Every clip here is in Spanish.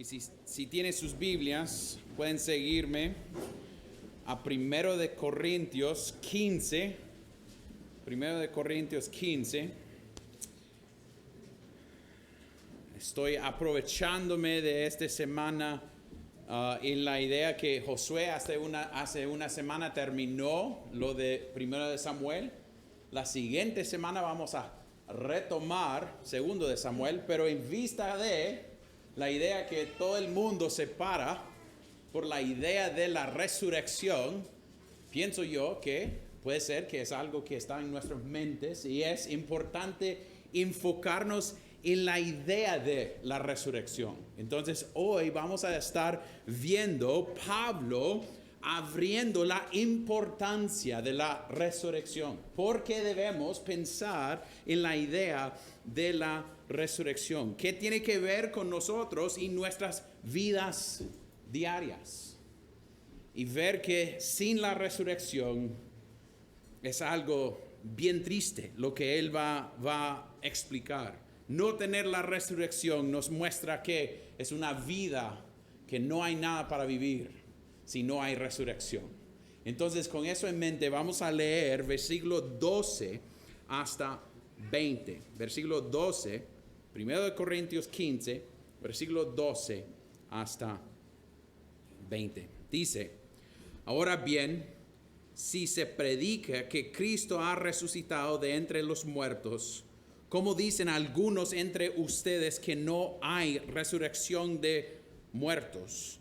si tienen sus Biblias, pueden seguirme a 1 de Corintios 15. 1 de Corintios 15. Estoy aprovechándome de esta semana en la idea que Josué hace una semana terminó lo de 1 de Samuel. La siguiente semana vamos a retomar 2 de Samuel, pero en vista de la idea que todo el mundo se para por la idea de la resurrección, pienso yo que puede ser que es algo que está en nuestras mentes y es importante enfocarnos en la idea de la resurrección. Entonces hoy vamos a estar viendo Pablo abriendo la importancia de la resurrección. ¿Por qué debemos pensar en la idea de la resurrección? ¿Qué tiene que ver con nosotros y nuestras vidas diarias? Y ver que sin la resurrección es algo bien triste lo que él va a explicar. No tener la resurrección nos muestra que es una vida que no hay nada para vivir si no hay resurrección. Entonces, con eso en mente, vamos a leer versículo 12 hasta 20. Versículo 12, 1 de Corintios 15, versículo 12 hasta 20. Dice: ahora bien, si se predica que Cristo ha resucitado de entre los muertos, como dicen algunos entre ustedes que no hay resurrección de muertos,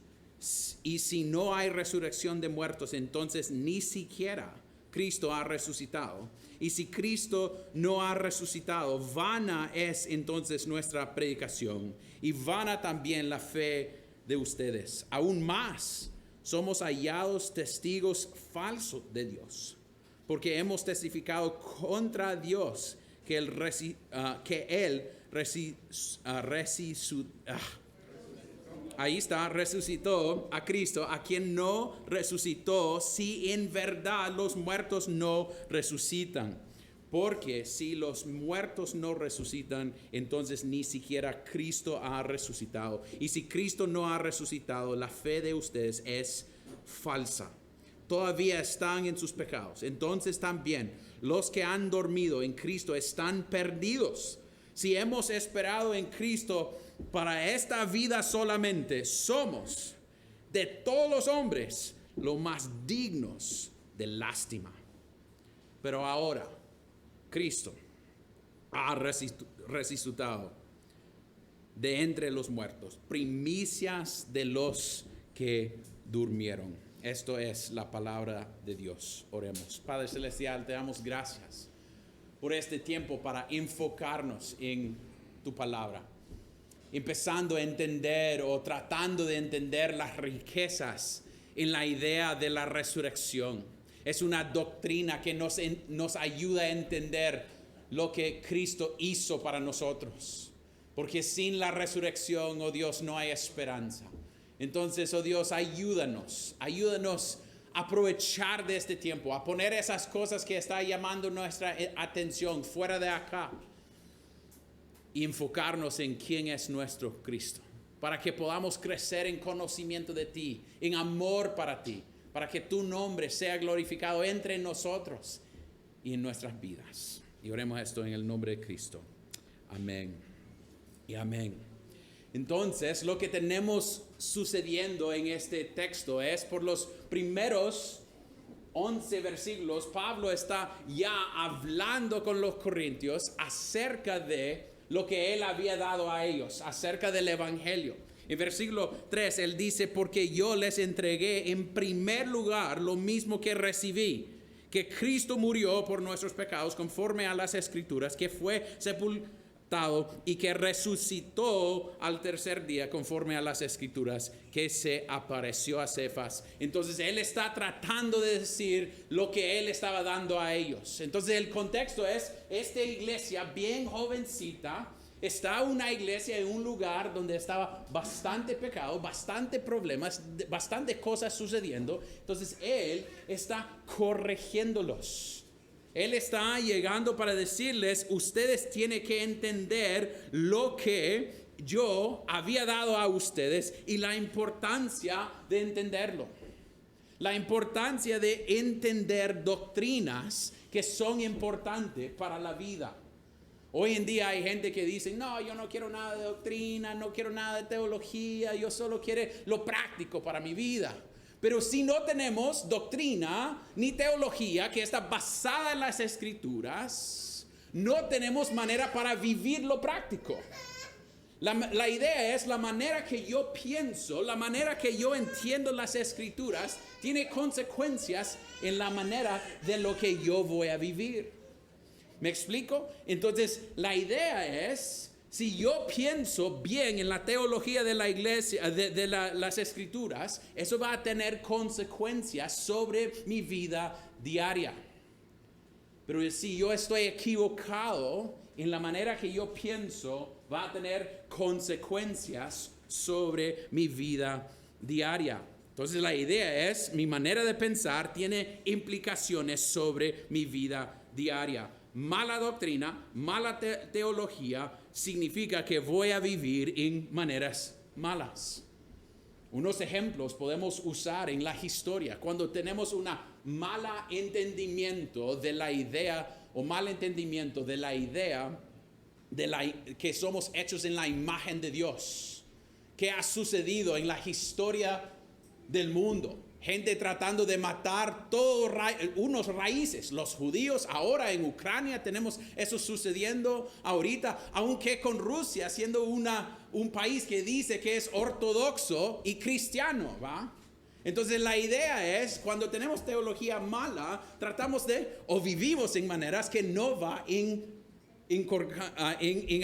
y si no hay resurrección de muertos, entonces ni siquiera Cristo ha resucitado. Y si Cristo no ha resucitado, vana es entonces nuestra predicación y vana también la fe de ustedes. Aún más, somos hallados testigos falsos de Dios, porque hemos testificado contra Dios que Él resucitó a Cristo, a quien no resucitó, si en verdad los muertos no resucitan. Porque si los muertos no resucitan, entonces ni siquiera Cristo ha resucitado. Y si Cristo no ha resucitado, la fe de ustedes es falsa. Todavía están en sus pecados. Entonces también los que han dormido en Cristo están perdidos. Si hemos esperado en Cristo para esta vida solamente, somos de todos los hombres los más dignos de lástima. Pero ahora Cristo ha resucitado de entre los muertos, primicias de los que durmieron. Esto es la palabra de Dios. Oremos. Padre Celestial, te damos gracias por este tiempo para enfocarnos en tu palabra, empezando a entender o tratando de entender las riquezas en la idea de la resurrección. Es una doctrina que nos ayuda a entender lo que Cristo hizo para nosotros, porque sin la resurrección, oh Dios, no hay esperanza. Entonces, oh Dios, ayúdanos a aprovechar de este tiempo, a poner esas cosas que está llamando nuestra atención fuera de acá y enfocarnos en quién es nuestro Cristo, para que podamos crecer en conocimiento de ti, en amor para ti, para que tu nombre sea glorificado entre nosotros y en nuestras vidas. Y oremos esto en el nombre de Cristo. Amén y amén. Entonces, lo que tenemos sucediendo en este texto es, por los primeros 11 versículos, Pablo está ya hablando con los corintios acerca de lo que él había dado a ellos, acerca del evangelio. En versículo 3, él dice: porque yo les entregué en primer lugar lo mismo que recibí, que Cristo murió por nuestros pecados conforme a las Escrituras, que fue sepultado y que resucitó al tercer día conforme a las Escrituras, que se apareció a Cefas. Entonces él está tratando de decir lo que él estaba dando a ellos. Entonces el contexto es: esta iglesia bien jovencita, está una iglesia en un lugar donde estaba bastante pecado, bastante problemas, bastante cosas sucediendo. Entonces él está corrigiéndolos. Él está llegando para decirles: ustedes tienen que entender lo que yo había dado a ustedes y la importancia de entenderlo. La importancia de entender doctrinas que son importantes para la vida. Hoy en día hay gente que dice, no, yo no quiero nada de doctrina, no quiero nada de teología, yo solo quiero lo práctico para mi vida. Pero si no tenemos doctrina ni teología que está basada en las Escrituras, no tenemos manera para vivir lo práctico. La idea es la manera que yo pienso, la manera que yo entiendo las Escrituras, tiene consecuencias en la manera de lo que yo voy a vivir. ¿Me explico? Entonces, la idea es, si yo pienso bien en la teología de la iglesia, las Escrituras, eso va a tener consecuencias sobre mi vida diaria. Pero si yo estoy equivocado en la manera que yo pienso, va a tener consecuencias sobre mi vida diaria. Entonces la idea es, mi manera de pensar tiene implicaciones sobre mi vida diaria. Mala doctrina, mala teología significa que voy a vivir en maneras malas. Unos ejemplos podemos usar en la historia. Cuando tenemos una mala entendimiento de la idea o mal entendimiento de la idea que somos hechos en la imagen de Dios. ¿Qué ha sucedido en la historia del mundo? Gente tratando de matar unos raíces. Los judíos ahora en Ucrania tenemos eso sucediendo ahorita, aunque con Rusia siendo un país que dice que es ortodoxo y cristiano, ¿va? Entonces la idea es, cuando tenemos teología mala, tratamos o vivimos en maneras que no va en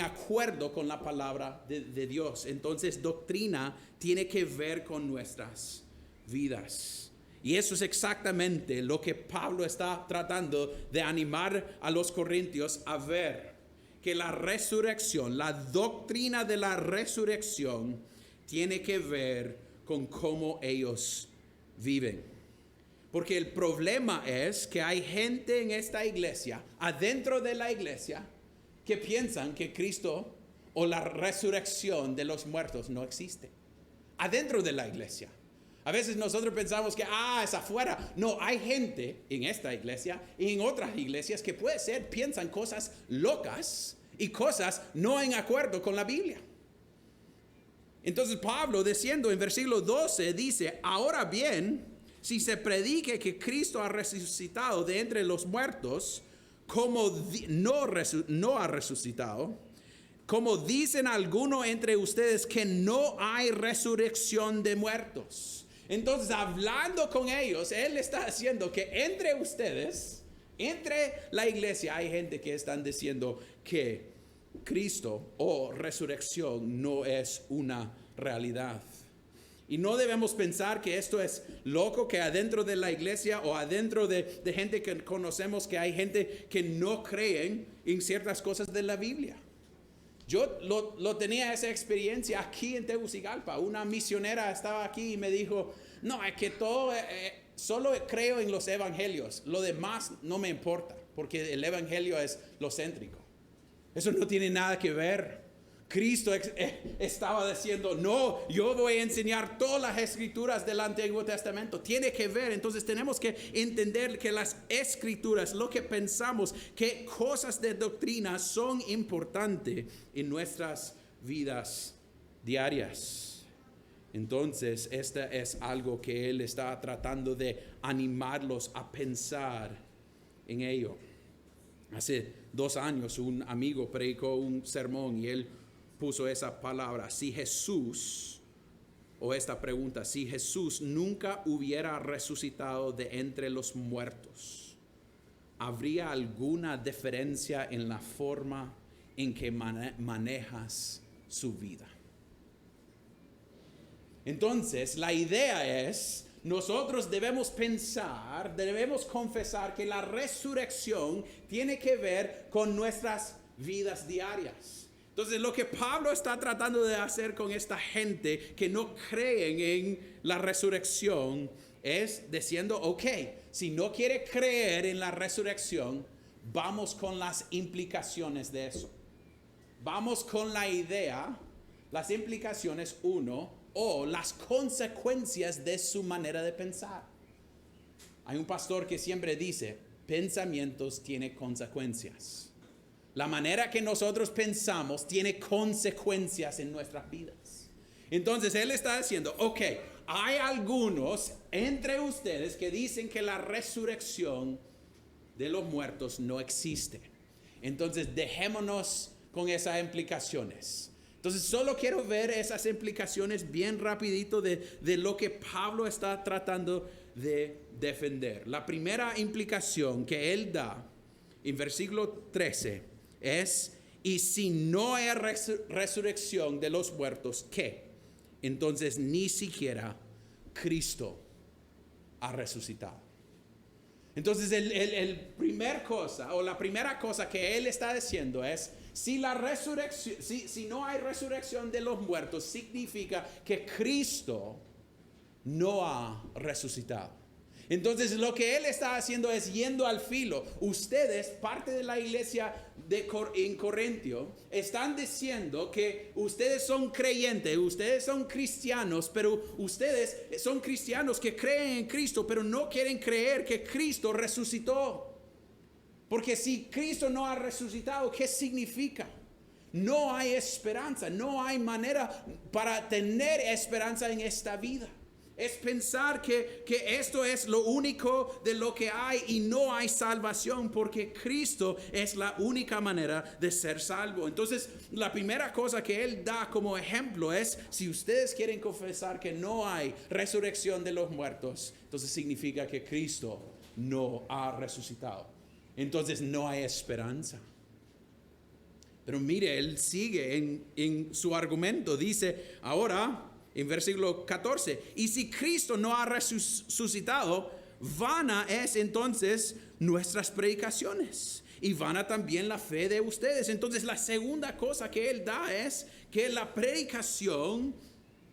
acuerdo con la palabra de Dios. Entonces doctrina tiene que ver con nuestras vidas. Y eso es exactamente lo que Pablo está tratando de animar a los corintios a ver. Que la resurrección, la doctrina de la resurrección tiene que ver con cómo ellos viven. Porque el problema es que hay gente en esta iglesia, adentro de la iglesia, que piensan que Cristo o la resurrección de los muertos no existe. Adentro de la iglesia. A veces nosotros pensamos que, es afuera. No, hay gente en esta iglesia y en otras iglesias que piensan cosas locas y cosas no en acuerdo con la Biblia. Entonces Pablo, diciendo en versículo 12, dice, ahora bien, si se predique que Cristo ha resucitado de entre los muertos, como no ha resucitado, como dicen algunos entre ustedes que no hay resurrección de muertos. Entonces, hablando con ellos, él está diciendo que entre ustedes, entre la iglesia, hay gente que están diciendo que Cristo o resurrección no es una realidad. Y no debemos pensar que esto es loco, que adentro de la iglesia o adentro de gente que conocemos, que hay gente que no creen en ciertas cosas de la Biblia. Yo lo tenía esa experiencia aquí en Tegucigalpa. Una misionera estaba aquí y me dijo, no, es que solo creo en los evangelios. Lo demás no me importa, porque el evangelio es lo céntrico. Eso no tiene nada que ver. Cristo estaba diciendo, no, yo voy a enseñar todas las escrituras del Antiguo Testamento. Tiene que ver, entonces tenemos que entender que las escrituras, lo que pensamos, que cosas de doctrina son importantes en nuestras vidas diarias. Entonces, esta es algo que él está tratando de animarlos a pensar en ello. Hace 2 años un amigo predicó un sermón y él puso esa palabra, si Jesús nunca hubiera resucitado de entre los muertos, ¿habría alguna diferencia en la forma en que manejas su vida? Entonces, la idea es, nosotros debemos confesar que la resurrección tiene que ver con nuestras vidas diarias. Entonces, lo que Pablo está tratando de hacer con esta gente que no creen en la resurrección es diciendo, ok, si no quiere creer en la resurrección, vamos con las implicaciones de eso. Vamos con la idea las implicaciones, uno, o las consecuencias de su manera de pensar. Hay un pastor que siempre dice, pensamientos tienen consecuencias. La manera que nosotros pensamos tiene consecuencias en nuestras vidas. Entonces él está diciendo, ok, hay algunos entre ustedes que dicen que la resurrección de los muertos no existe. Entonces dejémonos con esas implicaciones. Entonces solo quiero ver esas implicaciones bien rapidito de lo que Pablo está tratando de defender. La primera implicación que él da en versículo 13 es, y si no hay resurrección de los muertos, ¿qué? Entonces ni siquiera Cristo ha resucitado. Entonces la primera cosa que él está diciendo es, si la resurrección, si no hay resurrección de los muertos, significa que Cristo no ha resucitado. Entonces lo que él está haciendo es yendo al filo. Ustedes, parte de la iglesia en Corintio, están diciendo que ustedes son creyentes, ustedes son cristianos, pero ustedes son cristianos que creen en Cristo, pero no quieren creer que Cristo resucitó. Porque si Cristo no ha resucitado, ¿qué significa? No hay esperanza, no hay manera para tener esperanza en esta vida. Es pensar que esto es lo único de lo que hay y no hay salvación, porque Cristo es la única manera de ser salvo. Entonces, la primera cosa que él da como ejemplo es, si ustedes quieren confesar que no hay resurrección de los muertos, entonces significa que Cristo no ha resucitado. Entonces no hay esperanza. Pero mire, él sigue en su argumento. Dice, ahora, en versículo 14, y si Cristo no ha resucitado, vana es entonces nuestras predicaciones, y vana también la fe de ustedes. Entonces la segunda cosa que él da es que la predicación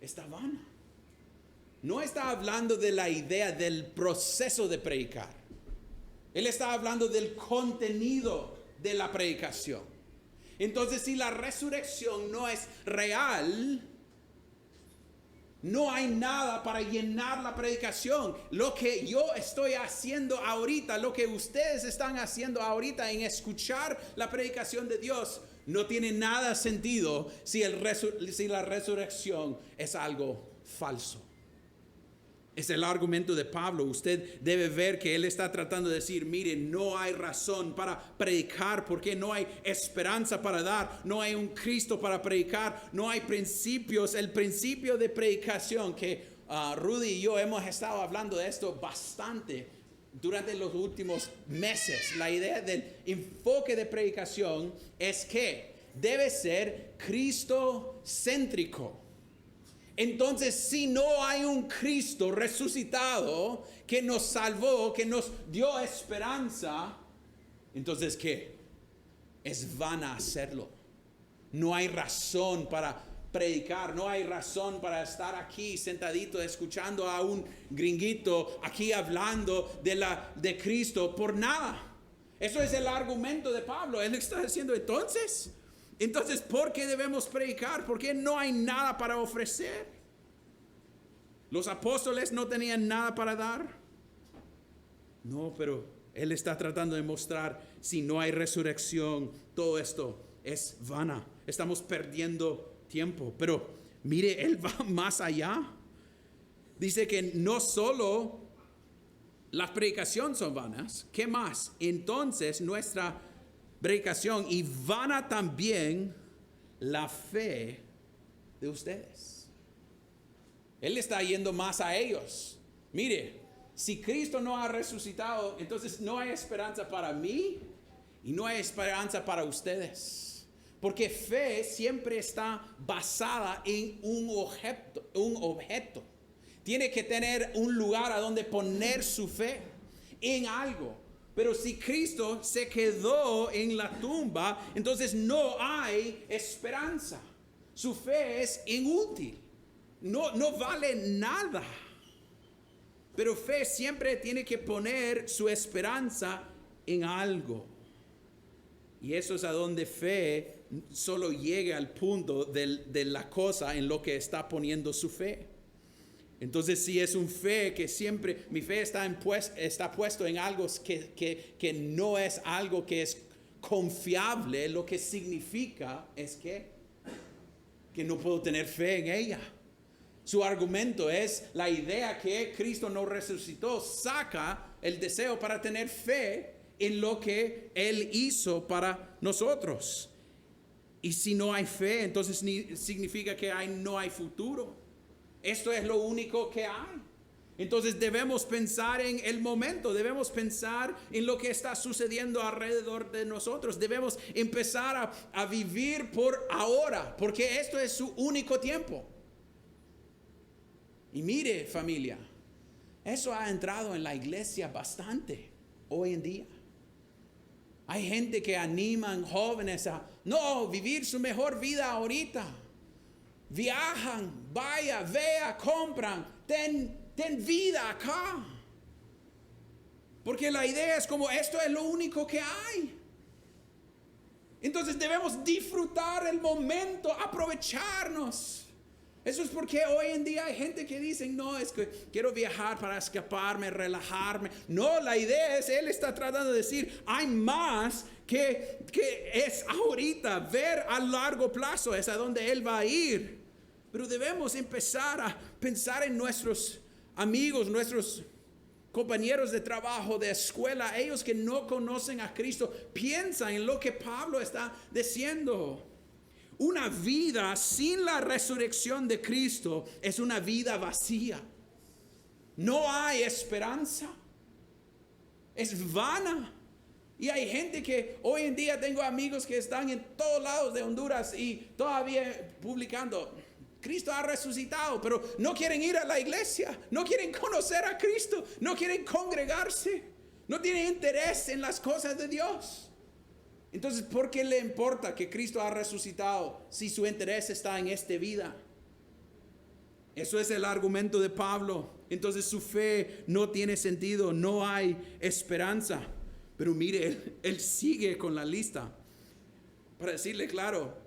está vana. No está hablando de la idea del proceso de predicar. Él está hablando del contenido de la predicación. Entonces, si la resurrección no es real, no hay nada para llenar la predicación. Lo que yo estoy haciendo ahorita, lo que ustedes están haciendo ahorita en escuchar la predicación de Dios, no tiene nada sentido si la resurrección es algo falso. Es el argumento de Pablo. Usted debe ver que él está tratando de decir, mire, no hay razón para predicar porque no hay esperanza para dar, no hay un Cristo para predicar, no hay principios. El principio de predicación que Rudy y yo hemos estado hablando de esto bastante durante los últimos meses. La idea del enfoque de predicación es que debe ser cristocéntrico. Entonces, si no hay un Cristo resucitado que nos salvó, que nos dio esperanza, entonces, ¿qué? Es vana hacerlo. No hay razón para predicar, no hay razón para estar aquí sentadito escuchando a un gringuito aquí hablando de Cristo por nada. Eso es el argumento de Pablo. Él está diciendo, entonces, ¿por qué debemos predicar? ¿Por qué no hay nada para ofrecer? ¿Los apóstoles no tenían nada para dar? No, pero él está tratando de mostrar, si no hay resurrección, todo esto es vana. Estamos perdiendo tiempo. Pero mire, él va más allá. Dice que no solo las predicaciones son vanas, ¿qué más? Entonces nuestra predicación y vana también la fe de ustedes. Él está yendo más a ellos. Mire, si Cristo no ha resucitado, entonces no hay esperanza para mí y no hay esperanza para ustedes. Porque fe siempre está basada en un objeto. Tiene que tener un lugar a donde poner su fe, en algo. Pero si Cristo se quedó en la tumba, entonces no hay esperanza. Su fe es inútil. No vale nada. Pero fe siempre tiene que poner su esperanza en algo. Y eso es a donde fe solo llega al punto de la cosa en lo que está poniendo su fe. Entonces, si es un fe que siempre, mi fe está puesto en algo que no es algo que es confiable, lo que significa es que no puedo tener fe en ella. Su argumento es la idea que Cristo no resucitó, saca el deseo para tener fe en lo que Él hizo para nosotros. Y si no hay fe, entonces significa que no hay futuro. Esto es lo único que hay. Entonces debemos pensar en el momento, debemos pensar en lo que está sucediendo alrededor de nosotros. Debemos empezar a vivir por ahora, porque esto es su único tiempo. Y mire, familia, eso ha entrado en la iglesia bastante hoy en día. Hay gente que animan jóvenes a vivir su mejor vida ahorita. Viajan, vaya, vea, compran, ten vida acá. Porque la idea es como esto es lo único que hay. Entonces debemos disfrutar el momento, aprovecharnos. Eso es porque hoy en día hay gente que dice, no, es que quiero viajar para escaparme, relajarme. No, la idea es, él está tratando de decir, hay más que es ahorita, ver a largo plazo, es a donde él va a ir. Pero debemos empezar a pensar en nuestros amigos, nuestros compañeros de trabajo, de escuela, ellos que no conocen a Cristo. Piensa en lo que Pablo está diciendo. Una vida sin la resurrección de Cristo es una vida vacía. No hay esperanza. Es vana. Y hay gente que hoy en día tengo amigos que están en todos lados de Honduras y todavía publicando, Cristo ha resucitado, pero no quieren ir a la iglesia, no quieren conocer a Cristo, no quieren congregarse, no tienen interés en las cosas de Dios. Entonces, ¿por qué le importa que Cristo ha resucitado si su interés está en esta vida? Eso es el argumento de Pablo. Entonces su fe no tiene sentido, no hay esperanza. Pero mire, él sigue con la lista. Para decirle claro,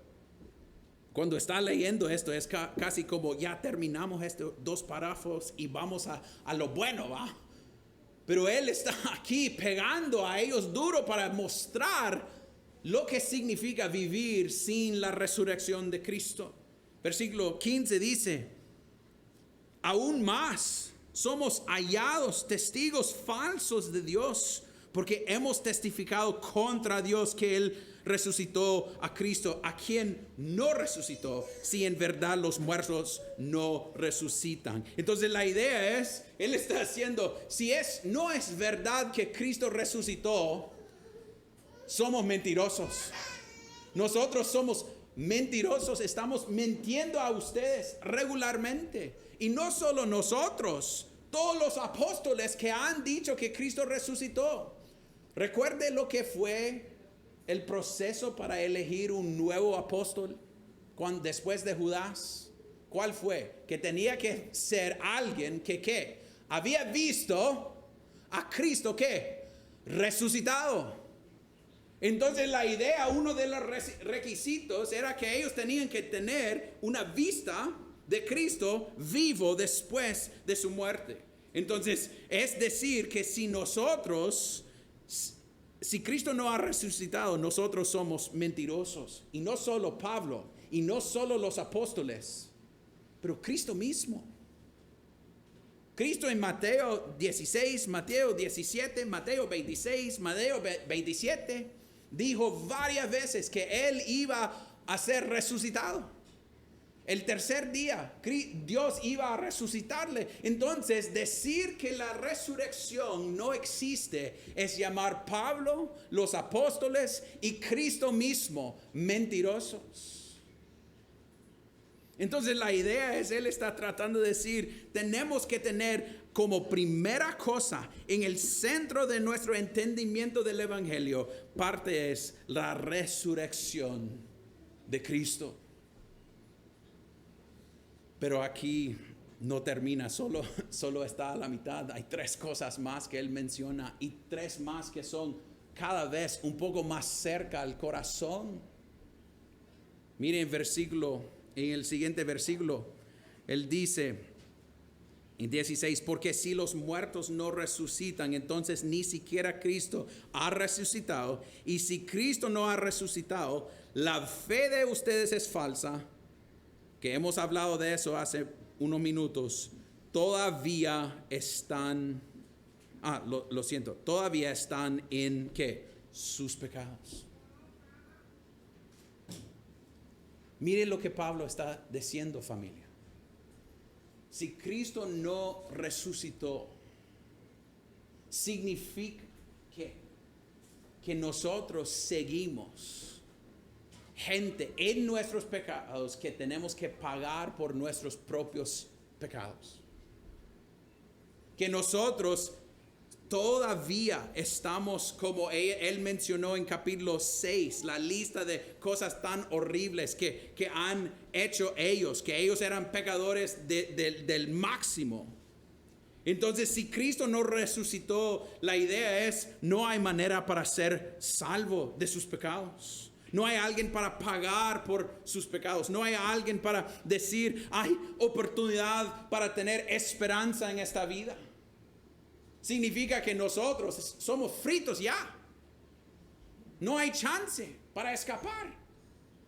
cuando está leyendo esto es casi como ya terminamos estos 2 párrafos y vamos a lo bueno, ¿va? Pero él está aquí pegando a ellos duro para mostrar lo que significa vivir sin la resurrección de Cristo. Versículo 15 dice, aún más somos hallados testigos falsos de Dios, porque hemos testificado contra Dios que Él resucitó a Cristo, a quien no resucitó, si en verdad los muertos no resucitan. Entonces la idea es, Él está haciendo, si no es verdad que Cristo resucitó, somos mentirosos. Nosotros somos mentirosos, estamos mintiendo a ustedes regularmente. Y no solo nosotros, todos los apóstoles que han dicho que Cristo resucitó. Recuerde lo que fue el proceso para elegir un nuevo apóstol después de Judas. ¿Cuál fue? Que tenía que ser alguien que había visto a Cristo resucitado. Entonces la idea, uno de los requisitos era que ellos tenían que tener una vista de Cristo vivo después de su muerte. Entonces es decir que si Cristo no ha resucitado, nosotros somos mentirosos. Y no solo Pablo, y no solo los apóstoles, pero Cristo mismo. Cristo en Mateo 16, Mateo 17, Mateo 26, Mateo 27, dijo varias veces que Él iba a ser resucitado. El tercer día, Dios iba a resucitarle. Entonces, decir que la resurrección no existe es llamar Pablo, los apóstoles y Cristo mismo mentirosos. Entonces, la idea es, él está tratando de decir, tenemos que tener como primera cosa en el centro de nuestro entendimiento del Evangelio, parte es la resurrección de Cristo. Pero aquí no termina, solo está a la mitad. Hay 3 cosas más que él menciona y 3 más que son cada vez un poco más cerca al corazón. Miren en el siguiente versículo, él dice en 16, porque si los muertos no resucitan, entonces ni siquiera Cristo ha resucitado. Y si Cristo no ha resucitado, la fe de ustedes es falsa, que hemos hablado de eso hace unos minutos. Todavía están, lo siento, todavía están en ¿qué? Sus pecados. Mire lo que Pablo está diciendo, familia. Si Cristo no resucitó, significa que nosotros seguimos gente en nuestros pecados que tenemos que pagar por nuestros propios pecados. Que nosotros todavía estamos, como él mencionó en capítulo 6, la lista de cosas tan horribles que han hecho ellos, que ellos eran pecadores del máximo. Entonces, si Cristo no resucitó, la idea es, no hay manera para ser salvo de sus pecados. No hay alguien para pagar por sus pecados. No hay alguien para decir, hay oportunidad para tener esperanza en esta vida. Significa que nosotros somos fritos ya. No hay chance para escapar.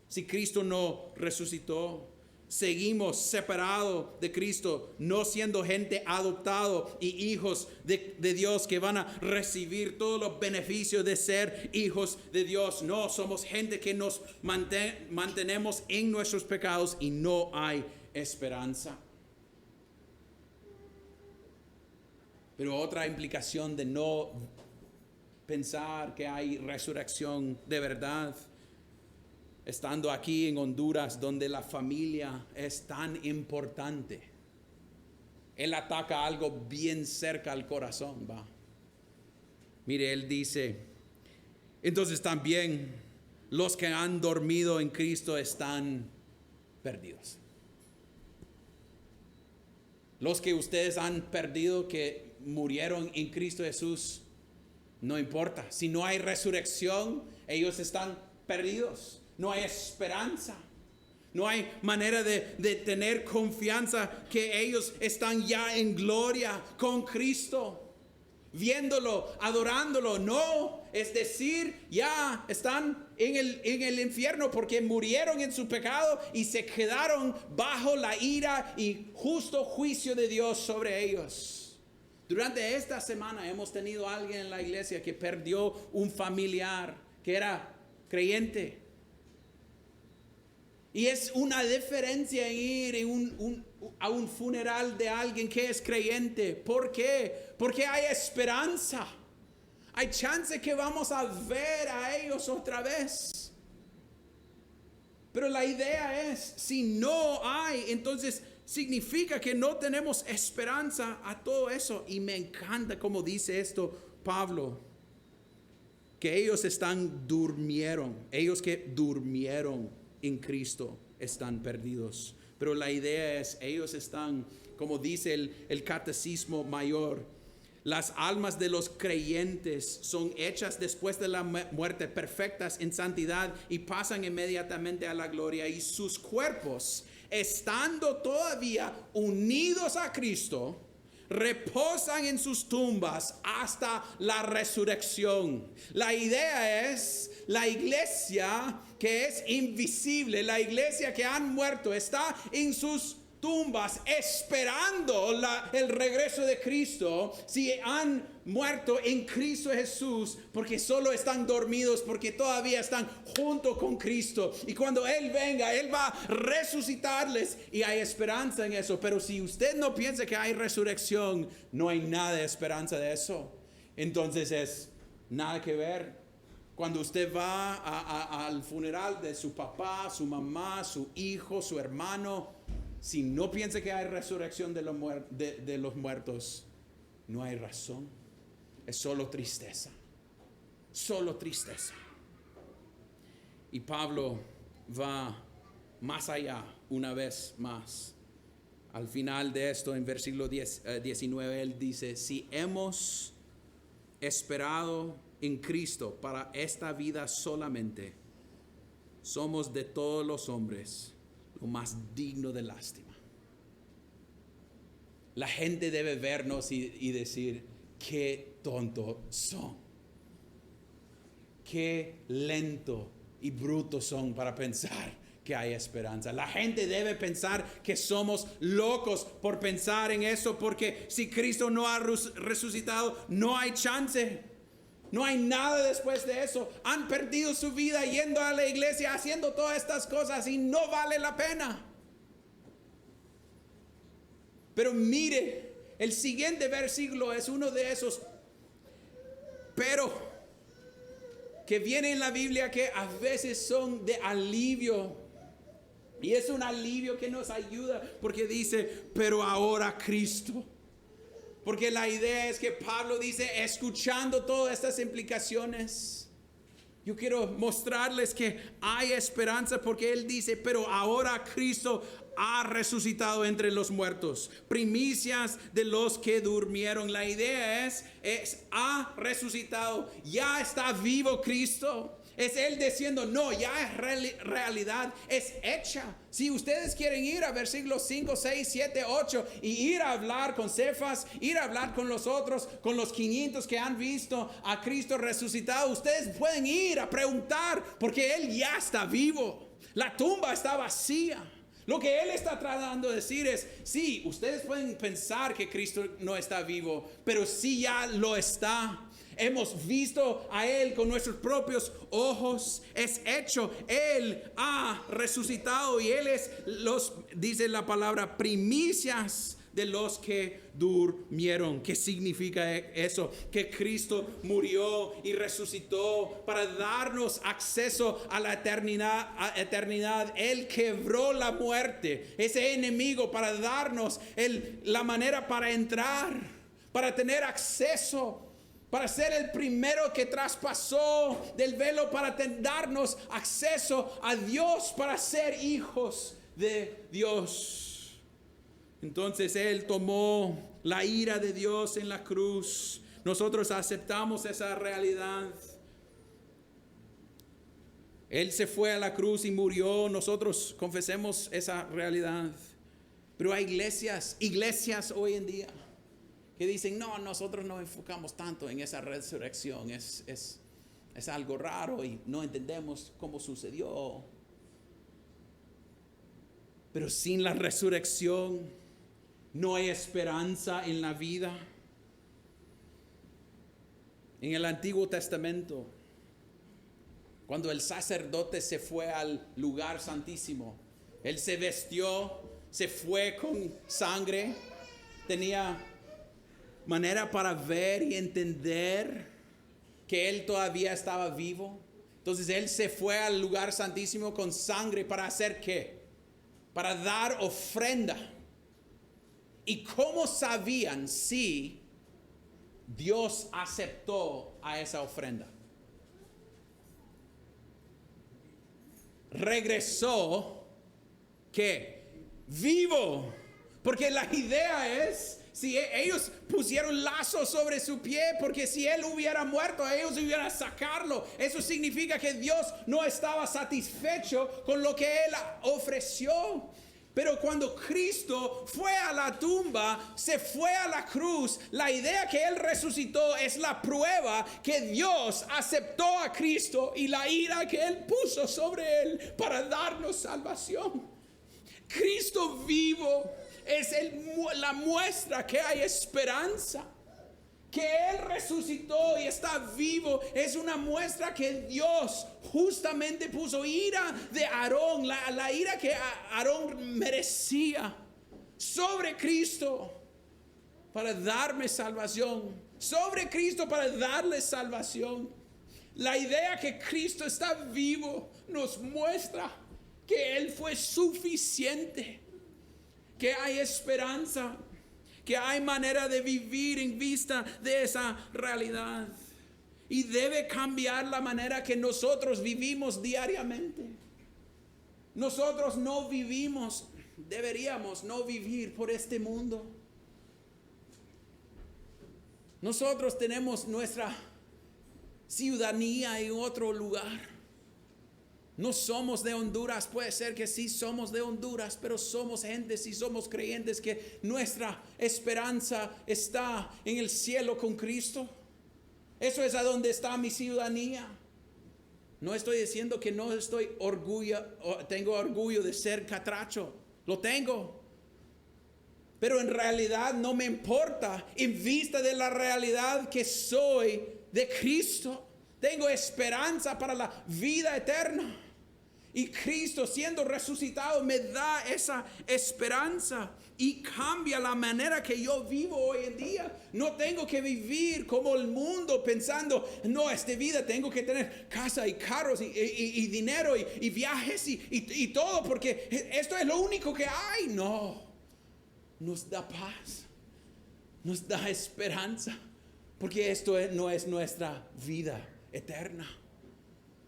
Si Cristo no resucitó, seguimos separados de Cristo, no siendo gente adoptado y hijos de Dios que van a recibir todos los beneficios de ser hijos de Dios. No, somos gente que nos mantenemos en nuestros pecados y no hay esperanza. Pero otra implicación de no pensar que hay resurrección de verdad, estando aquí en Honduras, donde la familia es tan importante, él ataca algo bien cerca al corazón, va. Mire, él dice, entonces también los que han dormido en Cristo están perdidos. Los que ustedes han perdido, que murieron en Cristo Jesús, no importa. Si no hay resurrección, ellos están perdidos. No hay esperanza. No hay manera de tener confianza que ellos están ya en gloria con Cristo, viéndolo, adorándolo. No, es decir, ya están en el infierno porque murieron en su pecado y se quedaron bajo la ira y justo juicio de Dios sobre ellos. Durante esta semana hemos tenido a alguien en la iglesia que perdió un familiar que era creyente. Y es una diferencia en ir a un funeral de alguien que es creyente. ¿Por qué? Porque hay esperanza. Hay chance que vamos a ver a ellos otra vez. Pero la idea es, si no hay, entonces significa que no tenemos esperanza a todo eso. Y me encanta cómo dice esto Pablo, que ellos durmieron, ellos que durmieron en Cristo están perdidos. Pero la idea es, ellos están, como dice el catecismo mayor, las almas de los creyentes son hechas después de la muerte perfectas en santidad y pasan inmediatamente a la gloria, y sus cuerpos, estando todavía unidos a Cristo, reposan en sus tumbas hasta la resurrección. La idea es, la iglesia que es invisible, la iglesia que han muerto, está en sus tumbas esperando el regreso de Cristo. Si han muerto en Cristo Jesús, porque solo están dormidos, porque todavía están junto con Cristo, y cuando Él venga, Él va a resucitarles, y hay esperanza en eso. Pero si usted no piensa que hay resurrección, no hay nada de esperanza de eso. Entonces es nada que ver. Cuando usted va al funeral de su papá, su mamá, su hijo, su hermano, si no piensa que hay resurrección de los muertos, no hay razón. Es solo tristeza. Solo tristeza. Y Pablo va más allá una vez más. Al final de esto, en versículo 19, él dice, si hemos esperado en Cristo para esta vida solamente, somos de todos los hombres lo más digno de lástima. La gente debe vernos y decir, qué tontos son. Qué lento y brutos son para pensar que hay esperanza. La gente debe pensar que somos locos por pensar en eso, porque si Cristo no ha resucitado, no hay chance. No hay nada después de eso. Han perdido su vida yendo a la iglesia, haciendo todas estas cosas y no vale la pena. Pero mire, el siguiente versículo es uno de esos pero que viene en la Biblia que a veces son de alivio. Y es un alivio que nos ayuda porque dice, pero ahora Cristo. Porque la idea es que Pablo dice, escuchando todas estas implicaciones, yo quiero mostrarles que hay esperanza porque él dice, pero ahora Cristo ha resucitado entre los muertos, primicias de los que durmieron. La idea es ha resucitado, ya está vivo Cristo. Es él diciendo, no, ya es realidad, es hecha. Si ustedes quieren ir a versículos 5, 6, 7, 8 y ir a hablar con Cefas, ir a hablar con los otros, con los 500 que han visto a Cristo resucitado, ustedes pueden ir a preguntar porque él ya está vivo. La tumba está vacía. Lo que él está tratando de decir es, sí, ustedes pueden pensar que Cristo no está vivo, pero sí ya lo está. Hemos visto a él con nuestros propios ojos. Es hecho, él ha resucitado y él es dice la palabra, primicias de los que durmieron. ¿Qué significa eso? Que Cristo murió y resucitó para darnos acceso a la eternidad. Él quebró la muerte, ese enemigo, para darnos la manera para entrar, para tener acceso, para ser el primero que traspasó del velo, para darnos acceso a Dios, para ser hijos de Dios. Entonces él tomó la ira de Dios en la cruz. Nosotros aceptamos esa realidad. Él se fue a la cruz y murió. Nosotros confesemos esa realidad. Pero hay iglesias hoy en día que dicen, no, nosotros no enfocamos tanto en esa resurrección. Es algo raro y no entendemos cómo sucedió. Pero sin la resurrección no hay esperanza en la vida. En el Antiguo Testamento, cuando el sacerdote se fue al lugar santísimo, él se vistió, se fue con sangre, tenía manera para ver y entender que él todavía estaba vivo. Entonces él se fue al lugar santísimo con sangre para hacer ¿qué? Para dar ofrenda. ¿Y cómo sabían si Dios aceptó a esa ofrenda? Regresó, ¿qué? Vivo. Porque la idea es, si ellos pusieron lazos sobre su pie, porque si él hubiera muerto, ellos hubieran sacarlo. Eso significa que Dios no estaba satisfecho con lo que él ofreció. Pero cuando Cristo fue a la tumba, se fue a la cruz, la idea que él resucitó es la prueba que Dios aceptó a Cristo y la ira que él puso sobre él para darnos salvación. Cristo vivo es la muestra que hay esperanza. Que él resucitó y está vivo es una muestra que Dios justamente puso ira de Aarón, la ira que Aarón merecía, sobre Cristo para darme salvación, sobre Cristo para darle salvación. La idea que Cristo está vivo nos muestra que él fue suficiente, que hay esperanza, que hay manera de vivir en vista de esa realidad. Y debe cambiar la manera que nosotros vivimos diariamente. Nosotros no vivimos, deberíamos no vivir por este mundo. Nosotros tenemos nuestra ciudadanía en otro lugar. No somos de Honduras, puede ser que sí somos de Honduras, pero somos gentes y somos creyentes que nuestra esperanza está en el cielo con Cristo. Eso es a donde está mi ciudadanía. No estoy diciendo que no tengo orgullo de ser catracho, lo tengo. Pero en realidad no me importa en vista de la realidad que soy de Cristo. Tengo esperanza para la vida eterna. Y Cristo siendo resucitado me da esa esperanza y cambia la manera que yo vivo hoy en día. No tengo que vivir como el mundo pensando, no, esta vida tengo que tener casa y carros y dinero y viajes y todo porque esto es lo único que hay. No, nos da paz, nos da esperanza porque esto no es nuestra vida eterna.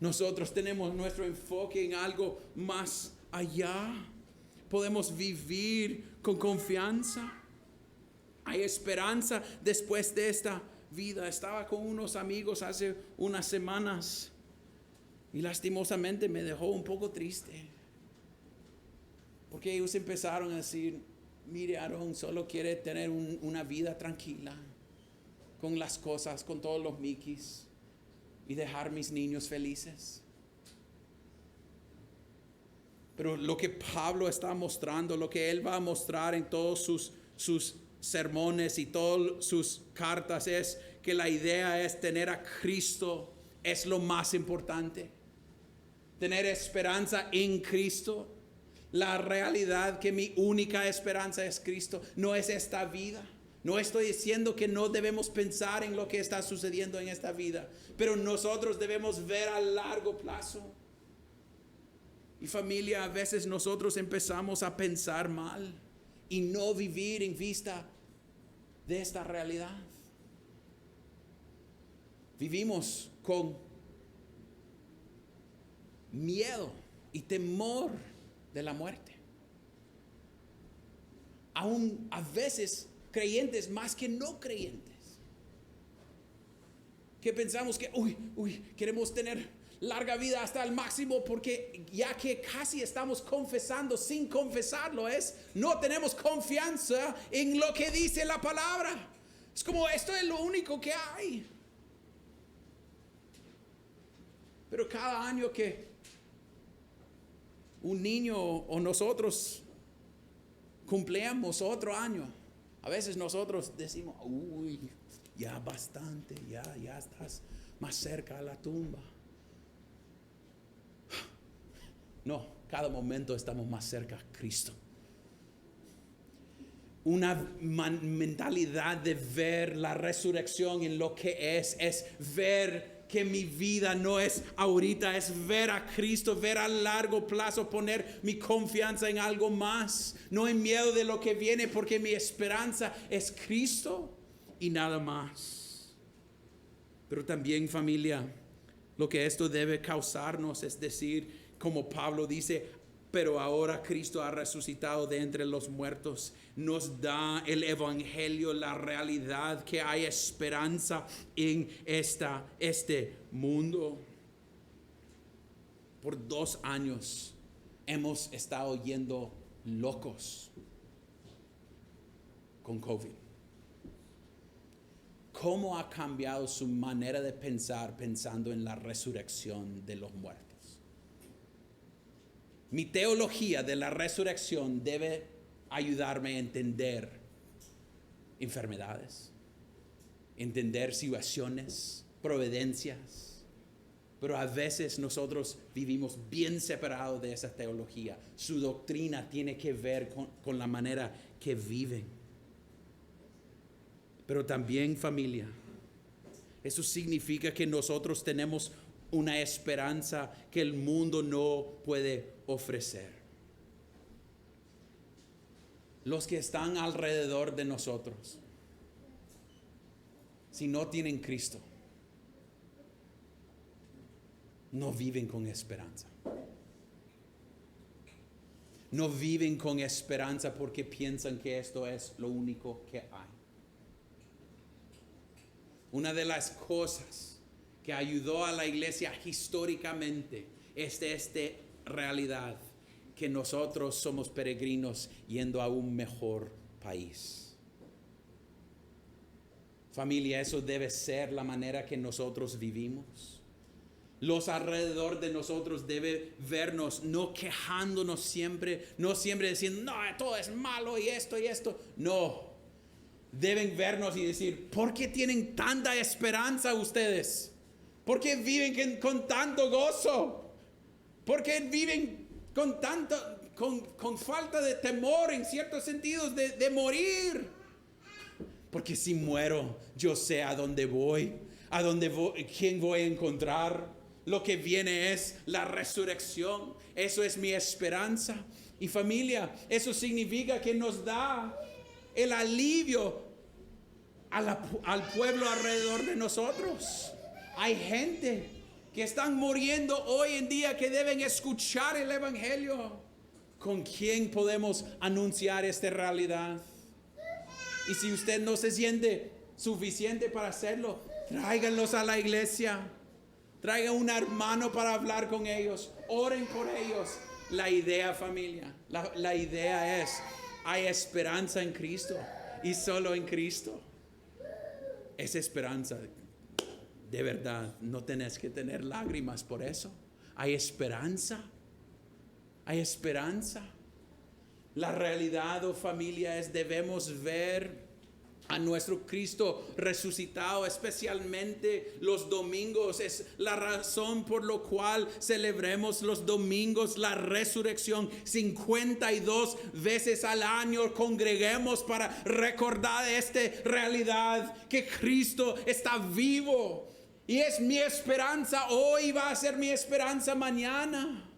Nosotros tenemos nuestro enfoque en algo más allá. Podemos vivir con confianza. Hay esperanza después de esta vida. Estaba con unos amigos hace unas semanas y lastimosamente me dejó un poco triste. Porque ellos empezaron a decir, mire, Aarón solo quiere tener una vida tranquila con las cosas, con todos los miquis. Y dejar mis niños felices. Pero lo que Pablo está mostrando, lo que él va a mostrar en todos sus sermones y todas sus cartas es que la idea es tener a Cristo es lo más importante. Tener esperanza en Cristo. La realidad que mi única esperanza es Cristo, no es esta vida. No estoy diciendo que no debemos pensar en lo que está sucediendo en esta vida, pero nosotros debemos ver a largo plazo. Y familia, a veces nosotros empezamos a pensar mal y no vivir en vista de esta realidad. Vivimos con miedo y temor de la muerte. Aún a veces creyentes más que no creyentes. Que pensamos que, queremos tener larga vida hasta el máximo porque ya que casi estamos confesando sin confesarlo no tenemos confianza en lo que dice la palabra. Es como esto es lo único que hay. Pero cada año que un niño o nosotros cumpleamos otro año, a veces nosotros decimos, ya bastante, ya estás más cerca a la tumba. No, cada momento estamos más cerca a Cristo. Una mentalidad de ver la resurrección en lo que es ver que mi vida no es ahorita, es ver a Cristo, ver a largo plazo, poner mi confianza en algo más, no en miedo de lo que viene, porque mi esperanza es Cristo y nada más. Pero también, familia, lo que esto debe causarnos es decir, como Pablo dice, pero ahora Cristo ha resucitado de entre los muertos. Nos da el evangelio, la realidad que hay esperanza en este mundo. Por 2 años hemos estado yendo locos con COVID. ¿Cómo ha cambiado su manera de pensar pensando en la resurrección de los muertos? Mi teología de la resurrección debe ayudarme a entender enfermedades, entender situaciones, providencias. Pero a veces nosotros vivimos bien separados de esa teología. Su doctrina tiene que ver con la manera que viven. Pero también, familia, eso significa que nosotros tenemos una esperanza que el mundo no puede ofrecer. Los que están alrededor de nosotros, si no tienen Cristo, no viven con esperanza. No viven con esperanza porque piensan que esto es lo único que hay. Una de las cosas que ayudó a la iglesia históricamente es esta realidad, que nosotros somos peregrinos yendo a un mejor país. Familia, eso debe ser la manera que nosotros vivimos. Los alrededor de nosotros deben vernos, no quejándonos siempre, no siempre diciendo, no, todo es malo y esto y esto. No, deben vernos y decir, ¿por qué tienen tanta esperanza ustedes? ¿Por qué viven con tanto gozo? ¿Por qué viven con falta de temor en ciertos sentidos de morir? Porque si muero, yo sé a dónde voy, quién voy a encontrar. Lo que viene es la resurrección. Eso es mi esperanza. Y familia, eso significa que nos da el alivio al pueblo alrededor de nosotros. Hay gente que están muriendo hoy en día que deben escuchar el evangelio. ¿Con quién podemos anunciar esta realidad? Y si usted no se siente suficiente para hacerlo, tráiganlos a la iglesia. Traiga un hermano para hablar con ellos. Oren por ellos. La idea, familia, la idea es, hay esperanza en Cristo y solo en Cristo. Esa esperanza, de verdad, no tenés que tener lágrimas por eso. Hay esperanza. Hay esperanza. La realidad, familia, es debemos ver a nuestro Cristo resucitado, especialmente los domingos. Es la razón por la cual celebremos los domingos la resurrección. 52 veces al año congreguemos para recordar esta realidad, que Cristo está vivo. Y es mi esperanza hoy, va a ser mi esperanza mañana.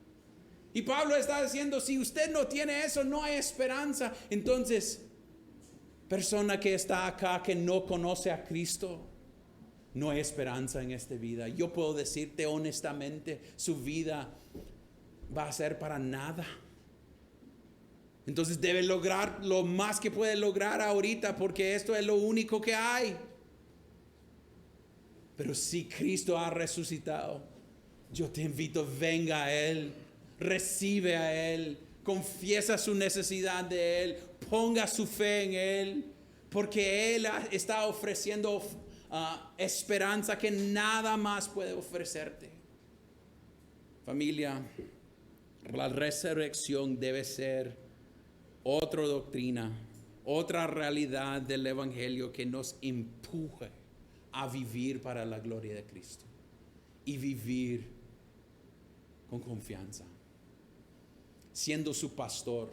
Y Pablo está diciendo, si usted no tiene eso, no hay esperanza. Entonces, persona que está acá que no conoce a Cristo, no hay esperanza en esta vida. Yo puedo decirte honestamente, su vida va a ser para nada. Entonces debe lograr lo más que puede lograr ahorita, porque esto es lo único que hay. Pero si Cristo ha resucitado, yo te invito, venga a Él, recibe a Él, confiesa su necesidad de Él, ponga su fe en Él, porque Él está ofreciendo esperanza que nada más puede ofrecerte. Familia, la resurrección debe ser otra doctrina, otra realidad del Evangelio que nos empuje a vivir para la gloria de Cristo y vivir con confianza. Siendo su pastor,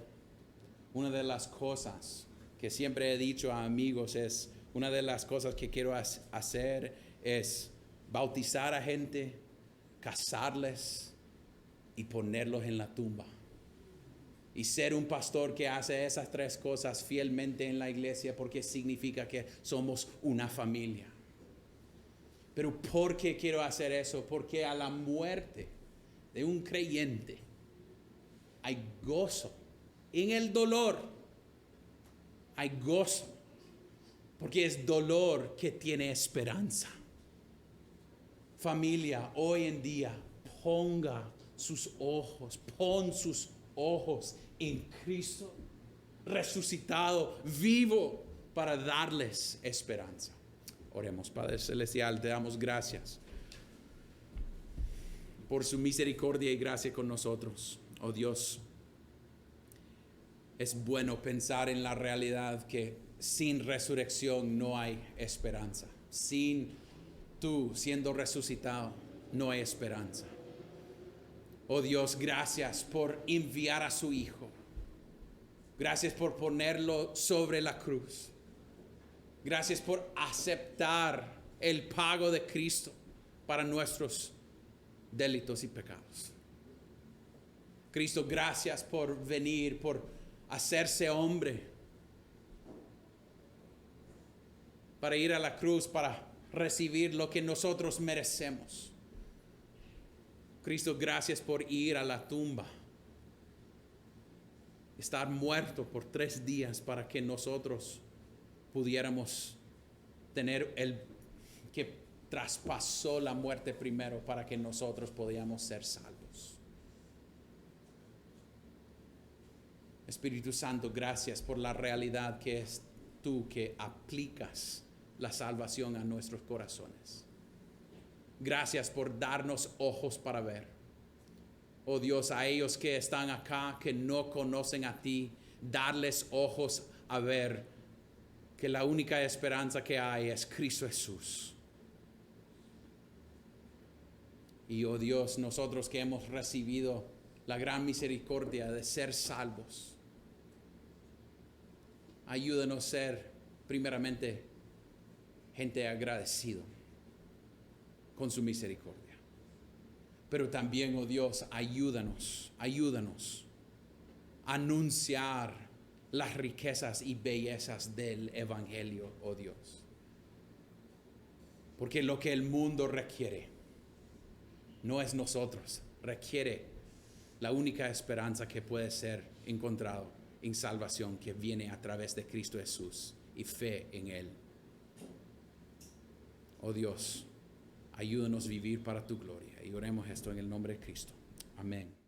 una de las cosas que siempre he dicho a amigos es, una de las cosas que quiero hacer es bautizar a gente, casarles y ponerlos en la tumba. Y ser un pastor que hace esas tres cosas fielmente en la iglesia, porque significa que somos una familia. Pero ¿por qué quiero hacer eso? Porque a la muerte de un creyente hay gozo. En el dolor hay gozo, porque es dolor que tiene esperanza. Familia, hoy en día pon sus ojos en Cristo resucitado, vivo, para darles esperanza. Oremos. Padre Celestial, te damos gracias por su misericordia y gracia con nosotros. Oh Dios, es bueno pensar en la realidad que sin resurrección no hay esperanza. Sin tú siendo resucitado no hay esperanza. Oh Dios, gracias por enviar a su Hijo. Gracias por ponerlo sobre la cruz. Gracias por aceptar el pago de Cristo para nuestros delitos y pecados. Cristo, gracias por venir, por hacerse hombre, para ir a la cruz, para recibir lo que nosotros merecemos. Cristo, gracias por ir a la tumba, estar muerto por 3 días para que nosotros pudiéramos tener traspasó la muerte primero para que nosotros podamos ser salvos. Espíritu Santo, gracias por la realidad que es tú que aplicas la salvación a nuestros corazones. Gracias por darnos ojos para ver. Oh Dios, a ellos que están acá, que no conocen a ti, darles ojos a ver que la única esperanza que hay es Cristo Jesús. Y oh Dios, nosotros que hemos recibido la gran misericordia de ser salvos, ayúdanos a ser primeramente gente agradecido con su misericordia. Pero también, oh Dios, ayúdanos a anunciar las riquezas y bellezas del Evangelio, oh Dios. Porque lo que el mundo requiere no es nosotros, requiere la única esperanza que puede ser encontrado en salvación, que viene a través de Cristo Jesús y fe en Él. Oh Dios, ayúdanos a vivir para tu gloria. Y oremos esto en el nombre de Cristo. Amén.